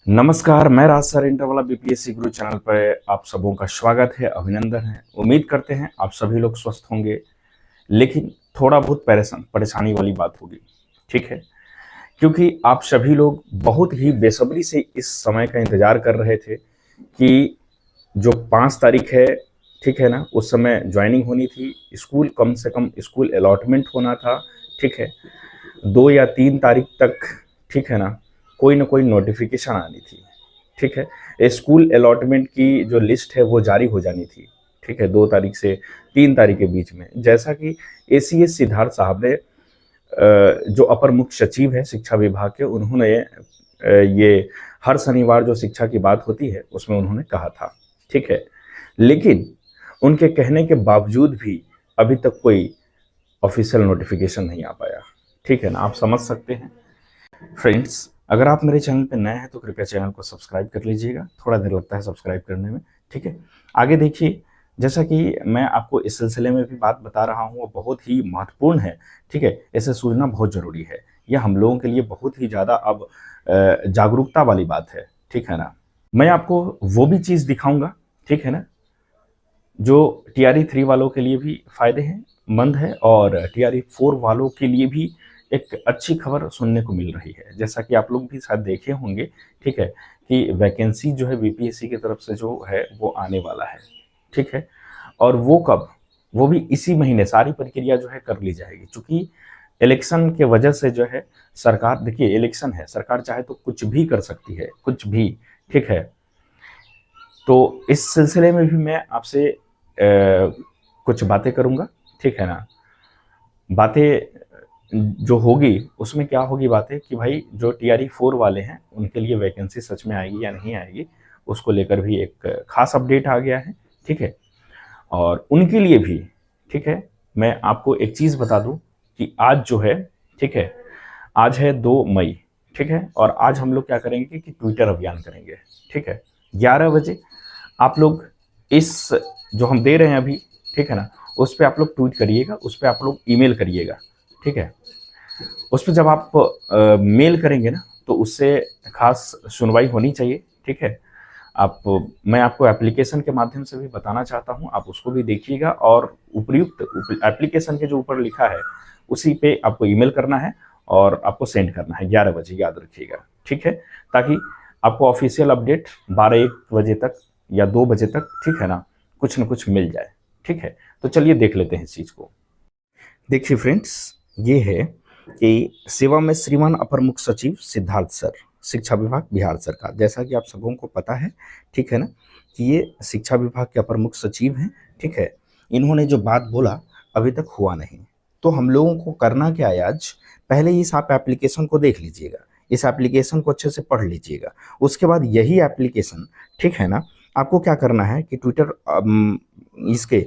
नमस्कार, मैं राज sir inter वाला बीपीएससी गुरु चैनल पर आप सबों का स्वागत है, अभिनंदन है। उम्मीद करते हैं आप सभी लोग स्वस्थ होंगे, लेकिन थोड़ा बहुत परेशानी वाली बात होगी, ठीक है? क्योंकि आप सभी लोग बहुत ही बेसब्री से इस समय का इंतजार कर रहे थे कि जो 5 तारीख है, ठीक है ना, उस समय ज्वाइनिंग होनी थी, स्कूल कम से कम स्कूल अलॉटमेंट होना था, ठीक है? 2 या 3 तारीख तक, ठीक है ना, कोई ना कोई नोटिफिकेशन आनी थी, ठीक है? स्कूल अलॉटमेंट की जो लिस्ट है वो जारी हो जानी थी, ठीक है, 2 तारीख से 3 तारीख के बीच में। जैसा कि एसीएस सिद्धार्थ साहब ने जो अपर मुख्य सचिव है शिक्षा विभाग के, उन्होंने ये हर शनिवार जो शिक्षा की बात होती है उसमें उन्होंने कहा था, ठीक है? लेकिन उनके कहने के बावजूद भी अभी तक कोई ऑफिशियल नोटिफिकेशन नहीं आ पाया, ठीक है ना? आप समझ सकते हैं। फ्रेंड्स, अगर आप मेरे चैनल पे नए हैं तो कृपया चैनल को सब्सक्राइब कर लीजिएगा, थोड़ा देर लगता है सब्सक्राइब करने में, ठीक है? आगे देखिए, जैसा कि मैं आपको इस सिलसिले में भी बात बता रहा हूँ, वो बहुत ही महत्वपूर्ण है, ठीक है? इसे सूझना बहुत ज़रूरी है। यह हम लोगों के लिए बहुत ही ज़्यादा अब जागरूकता वाली बात है, ठीक है ना? मैं आपको वो भी चीज़ दिखाऊंगा, ठीक है ना, जो टीआरई 3 वालों के लिए भी फायदेमंद है और टीआरई 4 वालों के लिए भी एक अच्छी खबर सुनने को मिल रही है। जैसा कि आप लोग भी शायद देखे होंगे, ठीक है, कि वैकेंसी जो है बीपीएससी की तरफ से जो है वो आने वाला है, ठीक है? और वो कब? वो भी इसी महीने सारी प्रक्रिया जो है कर ली जाएगी। चूंकि इलेक्शन के वजह से जो है सरकार, देखिए इलेक्शन है, सरकार चाहे तो कुछ भी कर सकती है, कुछ भी, ठीक है? तो इस सिलसिले में भी मैं आपसे कुछ बातें करूंगा, ठीक है ना? बातें जो होगी उसमें क्या होगी बातें कि भाई जो टीआरई 4 वाले हैं उनके लिए वैकेंसी सच में आएगी या नहीं आएगी, उसको लेकर भी एक खास अपडेट आ गया है, ठीक है? और उनके लिए भी, ठीक है, मैं आपको एक चीज़ बता दूं कि आज जो है, ठीक है, आज है 2 मई, ठीक है? और आज हम लोग क्या करेंगे कि ट्विटर अभियान करेंगे, ठीक है? 11 बजे आप लोग इस जो हम दे रहे हैं अभी, ठीक है ना, उस पर आप लोग ट्वीट करिएगा, उस पर आप लोग ईमेल करिएगा, ठीक है? उस पर जब आप मेल करेंगे ना तो उससे खास सुनवाई होनी चाहिए, ठीक है? आप, मैं आपको एप्लीकेशन के माध्यम से भी बताना चाहता हूं, आप उसको भी देखिएगा और उपयुक्त एप्लीकेशन के जो ऊपर लिखा है उसी पे आपको ईमेल करना है और आपको सेंड करना है 11 बजे, याद रखिएगा, ठीक है? ताकि आपको ऑफिशियल अपडेट 12-1 बजे तक या 2 बजे तक, ठीक है ना, कुछ न कुछ मिल जाए, ठीक है? तो चलिए देख लेते हैं इस चीज़ को। देखिए फ्रेंड्स, ये है कि सेवा में श्रीमान अपर मुख्य सचिव सिद्धार्थ सर, शिक्षा विभाग बिहार सरकार। जैसा कि आप सबों को पता है, ठीक है ना, कि ये शिक्षा विभाग के अपर मुख्य सचिव हैं, ठीक है? इन्होंने जो बात बोला अभी तक हुआ नहीं, तो हम लोगों को करना क्या है आज? पहले इस आप एप्लीकेशन को देख लीजिएगा, इस एप्लीकेशन को अच्छे से पढ़ लीजिएगा। उसके बाद यही एप्लीकेशन, ठीक है ना, आपको क्या करना है कि ट्विटर इसके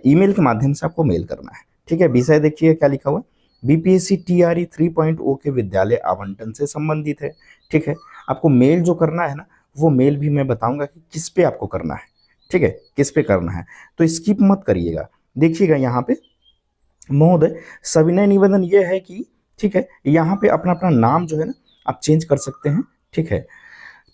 ईमेल के माध्यम से आपको मेल करना है, ठीक है? विषय देखिए क्या लिखा हुआ है, बीपीएससी टीआरई 3.0 के विद्यालय आवंटन से संबंधित है, ठीक है? आपको मेल जो करना है ना, वो मेल भी मैं बताऊंगा कि किस पे आपको करना है, ठीक है? किस पे करना है, तो स्किप मत करिएगा। देखिएगा यहाँ पे, महोदय सविनय निवेदन ये है कि, ठीक है, यहाँ पे अपना अपना नाम जो है ना आप चेंज कर सकते हैं, ठीक है?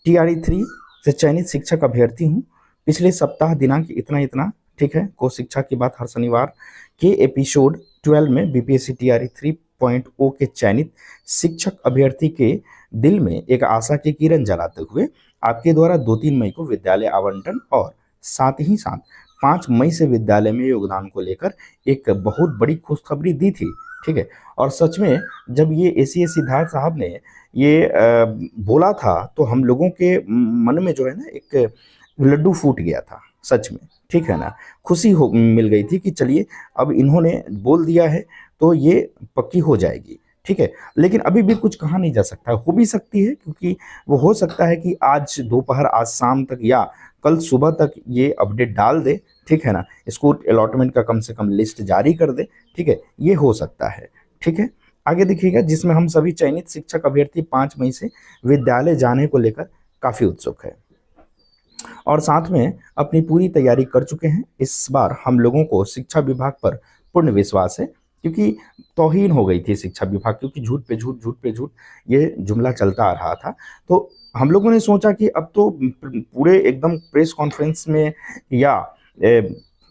टीआरई 3 से चयनित शिक्षक अभ्यर्थी हूँ, पिछले सप्ताह दिनांक इतना इतना, ठीक है, को शिक्षा की बात हर शनिवार के एपिसोड 12 में बीपीएससी टीआरई 3.0 के चयनित शिक्षक अभ्यर्थी के दिल में एक आशा की किरण जलाते हुए आपके द्वारा 2-3 मई को विद्यालय आवंटन और साथ ही साथ 5 मई से विद्यालय में योगदान को लेकर एक बहुत बड़ी खुशखबरी दी थी, ठीक है? और सच में जब ये एसीएस सिद्धार्थ साहब ने ये बोला था तो हम लोगों के मन में जो है ना एक लड्डू फूट गया था, सच में, ठीक है ना? खुशी हो मिल गई थी कि चलिए अब इन्होंने बोल दिया है तो ये पक्की हो जाएगी, ठीक है? लेकिन अभी भी कुछ कहा नहीं जा सकता, हो भी सकती है, क्योंकि वो हो सकता है कि आज दोपहर, आज शाम तक या कल सुबह तक ये अपडेट डाल दे, ठीक है ना? स्कूल अलॉटमेंट का कम से कम लिस्ट जारी कर दे, ठीक है? ये हो सकता है, ठीक है? आगे देखिएगा, जिसमें हम सभी चयनित शिक्षक अभ्यर्थी 5 मई से विद्यालय जाने को लेकर काफ़ी उत्सुक है और साथ में अपनी पूरी तैयारी कर चुके हैं। इस बार हम लोगों को शिक्षा विभाग पर पूर्ण विश्वास है, क्योंकि तौहीन हो गई थी शिक्षा विभाग, क्योंकि झूठ पे झूठ, झूठ पे झूठ ये जुमला चलता आ रहा था। तो हम लोगों ने सोचा कि अब तो पूरे एकदम प्रेस कॉन्फ्रेंस में या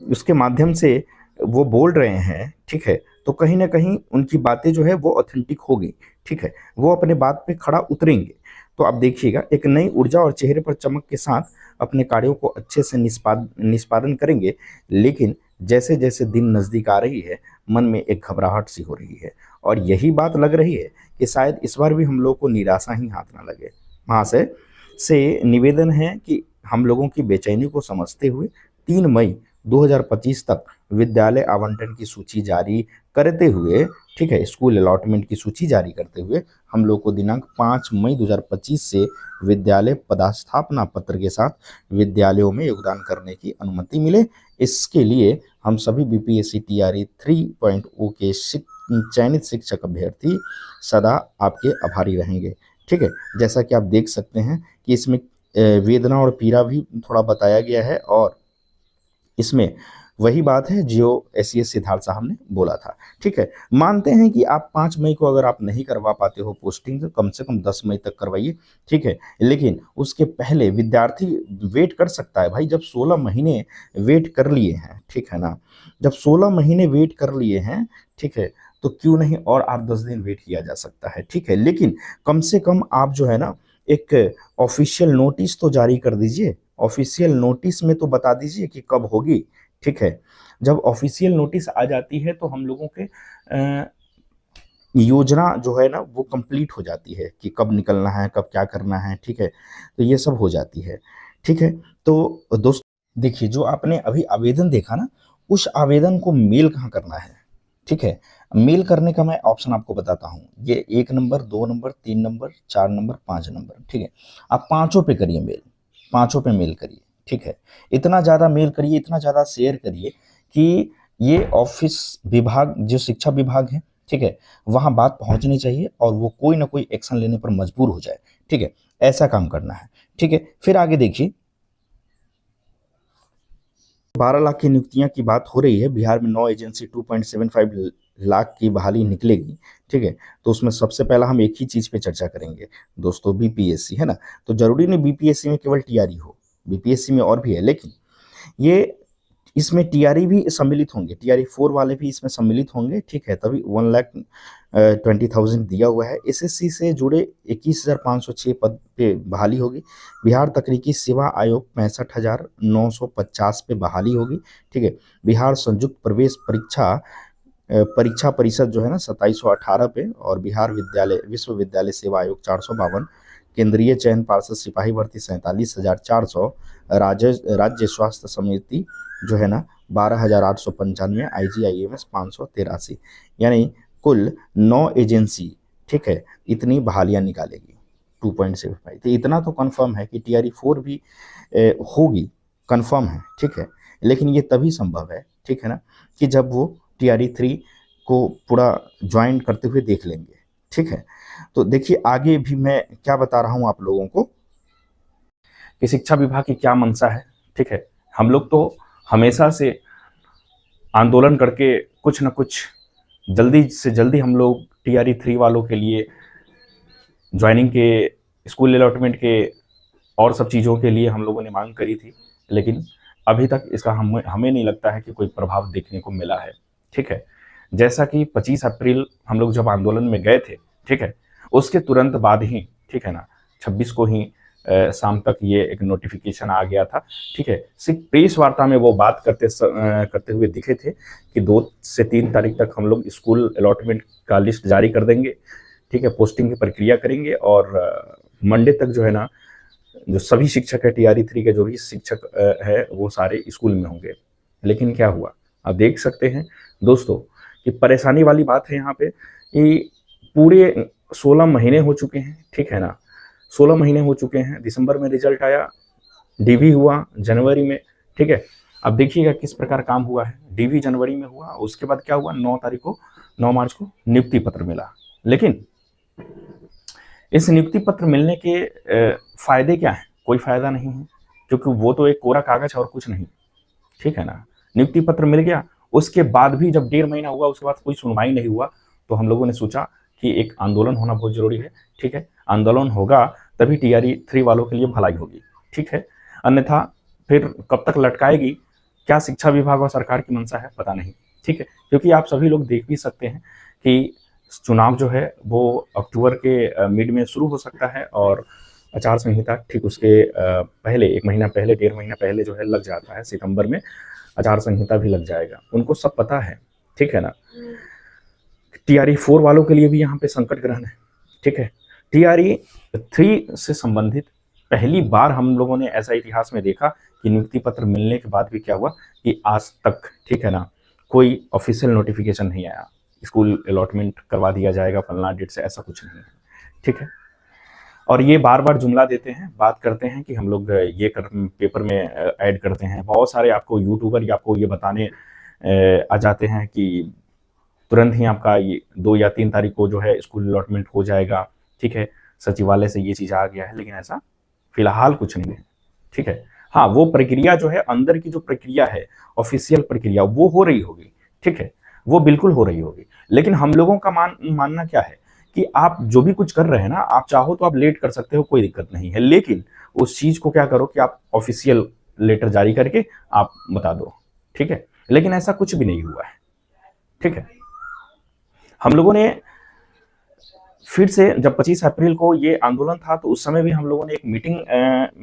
उसके माध्यम से वो बोल रहे हैं, ठीक है, तो कहीं ना कहीं उनकी बातें जो है वो ऑथेंटिक होगी, ठीक है, वो अपने बात पे खड़ा उतरेंगे। तो अब देखिएगा, एक नई ऊर्जा और चेहरे पर चमक के साथ अपने कार्यों को अच्छे से निष्पादन करेंगे। लेकिन जैसे जैसे दिन नज़दीक आ रही है, मन में एक घबराहट सी हो रही है, और यही बात लग रही है कि शायद इस बार भी हम लोग को निराशा ही हाथ ना लगे। महाशय से निवेदन है कि हम लोगों की बेचैनी को समझते हुए 3 मई 2025 तक विद्यालय आवंटन की सूची जारी करते हुए, ठीक है, स्कूल अलॉटमेंट की सूची जारी करते हुए हम लोग को दिनांक 5 मई 2025 से विद्यालय पदस्थापना पत्र के साथ विद्यालयों में योगदान करने की अनुमति मिले। इसके लिए हम सभी बीपीएससी टीआरई 3.0 के चयनित शिक्षक अभ्यर्थी सदा आपके आभारी रहेंगे, ठीक है। जैसा कि आप देख सकते हैं कि इसमें वेदना और पीड़ा भी थोड़ा बताया गया है, और इसमें वही बात है जो एसईएस सिद्धार्थ साहब ने बोला था, ठीक है। मानते हैं कि आप 5 मई को अगर आप नहीं करवा पाते हो पोस्टिंग, तो कम से कम 10 मई तक करवाइए, ठीक है। लेकिन उसके पहले विद्यार्थी वेट कर सकता है भाई। जब 16 महीने वेट कर लिए हैं, ठीक है ना, जब 16 महीने वेट कर लिए हैं, ठीक है, तो क्यों नहीं और 8-10 दिन वेट किया जा सकता है, ठीक है। लेकिन कम से कम आप जो है ना, एक ऑफिशियल नोटिस तो जारी कर दीजिए। ऑफिशियल नोटिस में तो बता दीजिए कि कब होगी, ठीक है। जब ऑफिशियल नोटिस आ जाती है तो हम लोगों के योजना जो है ना वो कंप्लीट हो जाती है कि कब निकलना है, कब क्या करना है, ठीक है, तो ये सब हो जाती है, ठीक है। तो दोस्तों देखिए, जो आपने अभी आवेदन देखा ना, उस आवेदन को मेल कहाँ करना है, ठीक है। मेल करने का मैं ऑप्शन आपको बताता हूँ। ये 1 number, 2 number, 3 number, 4 number, 5 number, ठीक है। आप पाँचों पे करिए मेल, पाँचों पे मेल करिए, ठीक है। इतना ज़्यादा मेल करिए, इतना ज़्यादा शेयर करिए कि ये ऑफिस विभाग, जो शिक्षा विभाग है, ठीक है, वहाँ बात पहुँचनी चाहिए और वो कोई ना कोई एक्शन लेने पर मजबूर हो जाए, ठीक है। ऐसा काम करना है, ठीक है। फिर आगे देखिए, 12 लाख की नियुक्तियां की बात हो रही है। बिहार में 9 एजेंसी 2.75 लाख की बहाली निकलेगी, ठीक है। तो उसमें सबसे पहला हम एक ही चीज़ पे चर्चा करेंगे दोस्तों, बीपीएससी, है ना। तो जरूरी नहीं बीपीएससी में केवल टीआरई हो, बीपीएससी में और भी है, लेकिन ये इसमें टीआरई भी सम्मिलित होंगे, टीआरई 4 वाले भी इसमें सम्मिलित होंगे, ठीक है। तभी 1,20,000 दिया हुआ है। एसएससी से जुड़े 21,506 पद पे बहाली होगी। बिहार तकनीकी सेवा आयोग 65,950 पे बहाली होगी, ठीक है। बिहार संयुक्त प्रवेश परीक्षा परिषद जो है ना 2718 पे, और बिहार विश्वविद्यालय सेवा आयोग 452, केंद्रीय चयन पार्षद सिपाही भर्ती 47,400, राज्य स्वास्थ्य समिति जो है ना 12,895, IGIMS 583, यानी कुल 9 एजेंसी, ठीक है, इतनी बहालियां निकालेगी 2.75। तो इतना तो कंफर्म है कि टीआरई 4 भी होगी, कंफर्म है, ठीक है। लेकिन ये तभी संभव है, ठीक है ना, कि जब वो टीआरई 3 को पूरा ज्वाइन करते हुए देख लेंगे, ठीक है। तो देखिए आगे भी मैं क्या बता रहा हूं आप लोगों को कि शिक्षा विभाग की क्या मंशा है, ठीक है। हम लोग तो हमेशा से आंदोलन करके कुछ ना कुछ जल्दी से जल्दी हम लोग टीआरई 3 वालों के लिए ज्वाइनिंग के, स्कूल अलॉटमेंट के और सब चीज़ों के लिए हम लोगों ने मांग करी थी, लेकिन अभी तक इसका हमें नहीं लगता है कि कोई प्रभाव देखने को मिला है, ठीक है। जैसा कि 25 अप्रैल हम लोग जब आंदोलन में गए थे, ठीक है, उसके तुरंत बाद ही, ठीक है ना, 26 को ही शाम तक ये एक नोटिफिकेशन आ गया था, ठीक है। सिर्फ प्रेस वार्ता में वो बात करते हुए दिखे थे कि 2 से 3 तारीख तक हम लोग स्कूल अलॉटमेंट का लिस्ट जारी कर देंगे, ठीक है, पोस्टिंग की प्रक्रिया करेंगे, और मंडे तक जो है ना, जो सभी शिक्षक है टीआरई 3 के, जो भी शिक्षक है वो सारे स्कूल में होंगे। लेकिन क्या हुआ, आप देख सकते हैं दोस्तों कि परेशानी वाली बात है यहाँ पे कि पूरे 16 महीने हो चुके हैं, ठीक है ना, 16 महीने हो चुके हैं। दिसंबर में रिजल्ट आया, डीवी हुआ जनवरी में, ठीक है। अब देखिएगा किस प्रकार काम हुआ है। डीवी जनवरी में हुआ, उसके बाद क्या हुआ, 9 मार्च को नियुक्ति पत्र मिला। लेकिन इस नियुक्ति पत्र मिलने के फायदे क्या है? कोई फायदा नहीं है, क्योंकि वो तो एक कोरा कागज है और कुछ नहीं, ठीक है ना। नियुक्ति पत्र मिल गया उसके बाद भी जब 1.5 महीना हुआ उसके बाद कोई सुनवाई नहीं हुआ, तो हम लोगों ने सोचा कि एक आंदोलन होना बहुत जरूरी है। ठीक है, आंदोलन होगा तभी TRE 3 वालों के लिए भलाई होगी। ठीक है, अन्यथा फिर कब तक लटकाएगी, क्या शिक्षा विभाग और सरकार की मंशा है पता नहीं। ठीक है, क्योंकि आप सभी लोग देख भी सकते हैं कि चुनाव जो है वो अक्टूबर के मिड में शुरू हो सकता है और आचार संहिता ठीक उसके पहले 1 महीना पहले, 1.5 महीना पहले जो है लग जाता है। सितंबर में आचार संहिता भी लग जाएगा, उनको सब पता है। ठीक है ना, TRE 4 वालों के लिए भी यहाँ पे संकट ग्रहण है। ठीक है, TRE 3 से संबंधित पहली बार हम लोगों ने ऐसा इतिहास में देखा कि नियुक्ति पत्र मिलने के बाद भी क्या हुआ कि आज तक, ठीक है ना, कोई ऑफिशियल नोटिफिकेशन नहीं आया, स्कूल अलॉटमेंट करवा दिया जाएगा फलना डेट से, ऐसा कुछ नहीं है। ठीक है, और ये बार बार जुमला देते हैं, बात करते हैं कि हम लोग ये पेपर में ऐड करते हैं। बहुत सारे आपको यूट्यूबर या आपको ये बताने आ जाते हैं कि तुरंत ही आपका ये 2 या 3 तारीख को जो है स्कूल अलॉटमेंट हो जाएगा। ठीक है, सचिवालय से ये चीज़ आ गया है, लेकिन ऐसा फिलहाल कुछ नहीं है। ठीक है, हाँ, वो प्रक्रिया जो है, अंदर की जो प्रक्रिया है, ऑफिशियल प्रक्रिया, वो हो रही होगी। ठीक है, वो बिल्कुल हो रही होगी, लेकिन हम लोगों का मानना क्या है कि आप जो भी कुछ कर रहे हैं ना, आप चाहो तो आप लेट कर सकते हो, कोई दिक्कत नहीं है, लेकिन उस चीज को क्या करो कि आप ऑफिशियल लेटर जारी करके आप बता दो। ठीक है, लेकिन ऐसा कुछ भी नहीं हुआ है। ठीक है, हम लोगों ने फिर से जब 25 अप्रैल को ये आंदोलन था तो उस समय भी हम लोगों ने एक मीटिंग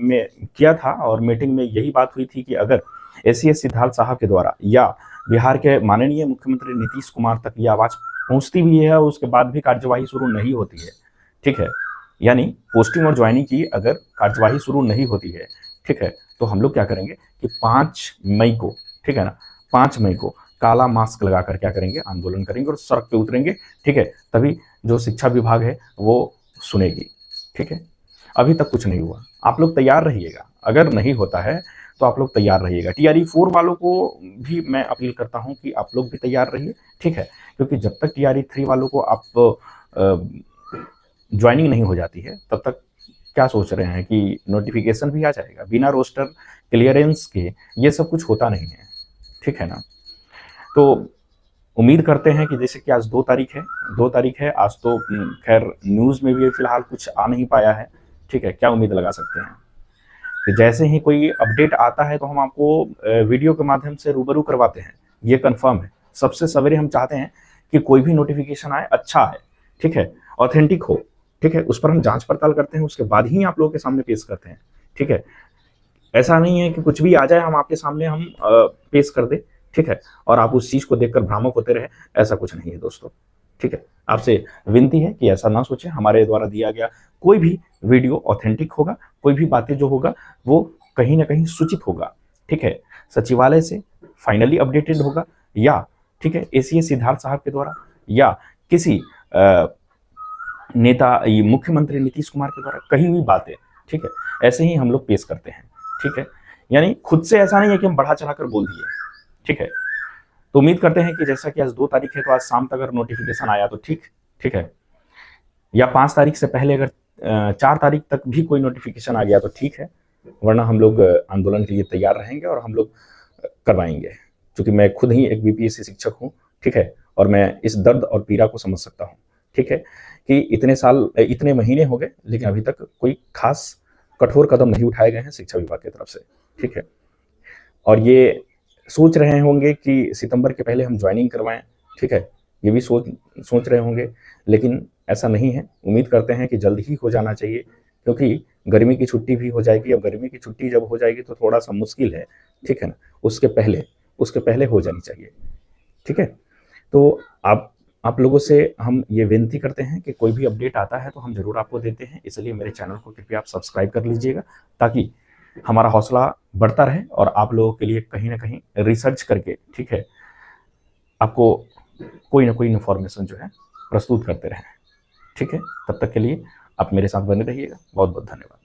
में किया था और मीटिंग में यही बात हुई थी कि अगर SC सिद्धार्थ साहब के द्वारा या बिहार के माननीय मुख्यमंत्री नीतीश कुमार तक ये आवाज़ पहुंचती भी है और उसके बाद भी कार्यवाही शुरू नहीं होती है, ठीक है, यानी पोस्टिंग और ज्वाइनिंग की अगर कार्यवाही शुरू नहीं होती है, ठीक है, तो हम लोग क्या करेंगे कि 5 मई को, ठीक है ना, 5 मई को काला मास्क लगाकर क्या करेंगे, आंदोलन करेंगे और सड़क पे उतरेंगे। ठीक है, तभी जो शिक्षा विभाग है वो सुनेगी। ठीक है, अभी तक कुछ नहीं हुआ, आप लोग तैयार रहिएगा, अगर नहीं होता है तो आप लोग तैयार रहिएगा। TRE 4 वालों को भी मैं अपील करता हूं कि आप लोग भी तैयार रहिए। ठीक है, क्योंकि जब तक TRE 3 वालों को आप ज्वाइनिंग नहीं हो जाती है तब तक क्या सोच रहे हैं कि नोटिफिकेशन भी आ जाएगा बिना रोस्टर क्लियरेंस के, ये सब कुछ होता नहीं है। ठीक है ना, तो उम्मीद करते हैं कि जैसे कि आज 2 तारीख है, 2 तारीख है आज, तो खैर न्यूज़ में भी फिलहाल कुछ आ नहीं पाया है। ठीक है, क्या उम्मीद लगा सकते हैं कि जैसे ही कोई अपडेट आता है तो हम आपको वीडियो के माध्यम से रूबरू करवाते हैं, ये कंफर्म है। सबसे सवेरे हम चाहते हैं कि कोई भी नोटिफिकेशन आए अच्छा है, ठीक है, ऑथेंटिक हो, ठीक है, उस पर हम जांच पड़ताल करते हैं, उसके बाद ही आप लोगों के सामने पेश करते हैं। ठीक है, ऐसा नहीं है कि कुछ भी आ जाए हम आपके सामने हम पेश कर दे, ठीक है, और आप उस चीज को देखकर भ्रामक होते रहे, ऐसा कुछ नहीं है दोस्तों। ठीक है, आपसे विनती है कि ऐसा ना सोचें, हमारे द्वारा दिया गया कोई भी वीडियो ऑथेंटिक होगा, कोई भी बातें जो होगा वो कहीं ना कहीं सूचित होगा। ठीक है, सचिवालय से फाइनली अपडेटेड होगा, या ठीक है SC सिद्धार्थ साहब के द्वारा, या किसी नेता मुख्यमंत्री नीतीश कुमार के द्वारा कही हुई बातें, ठीक है, ऐसे ही हम लोग पेश करते हैं। ठीक है, यानी खुद से ऐसा नहीं है कि हम बढ़ा चढ़ाकर बोल दिए। ठीक है, तो उम्मीद करते हैं कि जैसा कि आज 2 तारीख है तो आज शाम तक अगर नोटिफिकेशन आया तो ठीक है, या 5 तारीख से पहले अगर 4 तारीख तक भी कोई नोटिफिकेशन आ गया तो ठीक है, वरना हम लोग आंदोलन के लिए तैयार रहेंगे और हम लोग करवाएंगे, क्योंकि मैं खुद ही एक BPSC शिक्षक हूँ। ठीक है, और मैं इस दर्द और पीड़ा को समझ सकता हूँ। ठीक है, कि इतने महीने हो गए लेकिन अभी तक कोई खास कठोर कदम नहीं उठाए गए हैं शिक्षा विभाग की तरफ से। ठीक है, और ये सोच रहे होंगे कि सितंबर के पहले हम ज्वाइनिंग करवाएं। ठीक है, ये भी सोच रहे होंगे, लेकिन ऐसा नहीं है। उम्मीद करते हैं कि जल्द ही हो जाना चाहिए, क्योंकि गर्मी की छुट्टी भी हो जाएगी। अब गर्मी की छुट्टी जब हो जाएगी तो थोड़ा सा मुश्किल है, ठीक है ना, उसके पहले हो जानी चाहिए। ठीक है, तो आप लोगों से हम ये विनती करते हैं कि कोई भी अपडेट आता है तो हम जरूर आपको देते हैं, इसलिए मेरे चैनल को कृपया आप सब्सक्राइब कर लीजिएगा, ताकि हमारा हौसला बढ़ता रहे और आप लोगों के लिए कहीं ना कहीं रिसर्च करके, ठीक है, आपको कोई ना कोई इन्फॉर्मेशन जो है प्रस्तुत करते रहें। ठीक है, तब तक के लिए आप मेरे साथ बने रहिएगा। बहुत बहुत धन्यवाद।